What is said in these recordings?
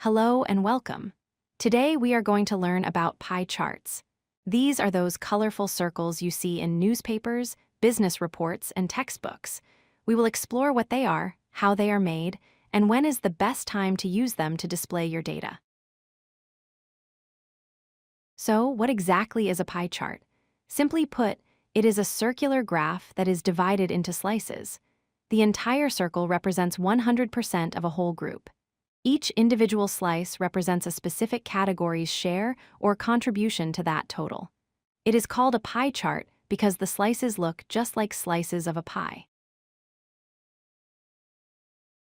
Hello and welcome. Today we are going to learn about pie charts. These are those colorful circles you see in newspapers, business reports, and textbooks. We will explore what they are, how they are made, and when is the best time to use them to display your data. So, what exactly is a pie chart? Simply put, it is a circular graph that is divided into slices. The entire circle represents 100% of a whole group. Each individual slice represents a specific category's share or contribution to that total. It is called a pie chart because the slices look just like slices of a pie.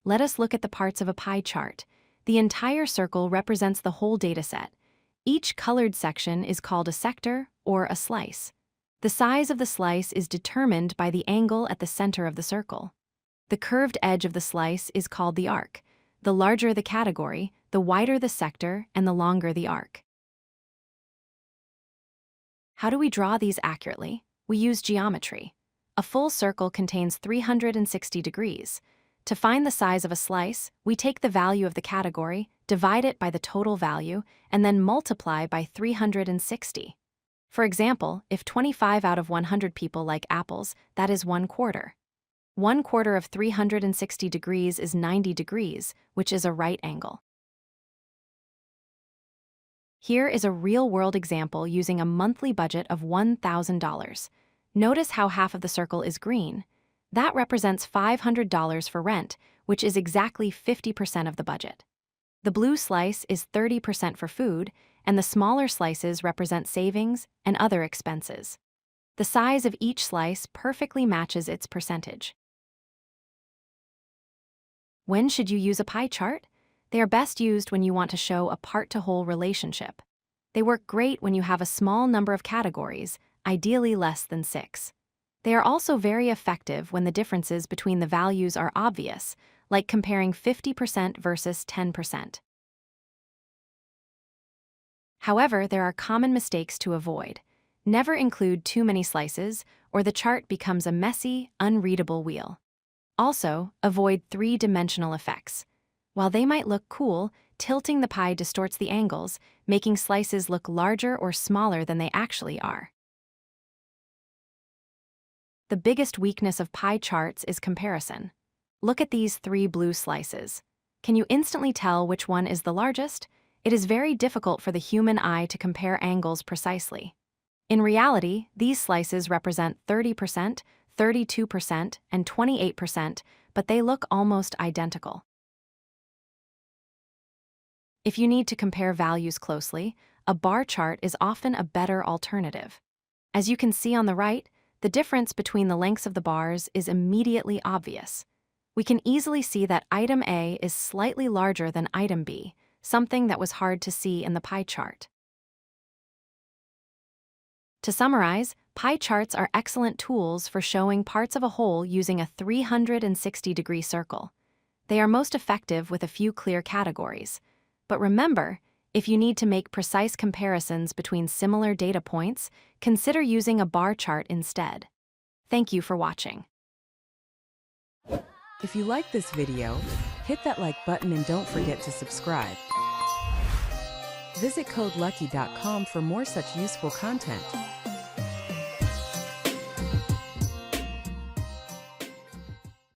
Let us look at the parts of a pie chart. The entire circle represents the whole dataset. Each colored section is called a sector or a slice. The size of the slice is determined by the angle at the center of the circle. The curved edge of the slice is called the arc. The larger the category, the wider the sector and the longer the arc. How do we draw these accurately? We use geometry. A full circle contains 360 degrees. To find the size of a slice, we take the value of the category, divide it by the total value, and then multiply by 360. For example, if 25 out of 100 people like apples, that is 1/4. 1/4 of 360 degrees is 90 degrees, which is a right angle. Here is a real-world example using a monthly budget of $1,000. Notice how half of the circle is green. That represents $500 for rent, which is exactly 50% of the budget. The blue slice is 30% for food, and the smaller slices represent savings and other expenses. The size of each slice perfectly matches its percentage. When should you use a pie chart? They are best used when you want to show a part-to-whole relationship. They work great when you have a small number of categories, ideally less than 6. They are also very effective when the differences between the values are obvious, like comparing 50% versus 10%. However, there are common mistakes to avoid. Never include too many slices, or the chart becomes a messy, unreadable wheel. Also, avoid three-dimensional effects. While they might look cool, tilting the pie distorts the angles, making slices look larger or smaller than they actually are. The biggest weakness of pie charts is comparison. Look at these 3 blue slices. Can you instantly tell which one is the largest? It is very difficult for the human eye to compare angles precisely. In reality, these slices represent 30%, 32%, and 28%, but they look almost identical. If you need to compare values closely, a bar chart is often a better alternative. As you can see on the right, the difference between the lengths of the bars is immediately obvious. We can easily see that item A is slightly larger than item B, something that was hard to see in the pie chart. To summarize, pie charts are excellent tools for showing parts of a whole using a 360-degree circle. They are most effective with a few clear categories. But remember, if you need to make precise comparisons between similar data points, consider using a bar chart instead. Thank you for watching. If you like this video, hit that like button and don't forget to subscribe. Visit CodeLucky.com for more such useful content.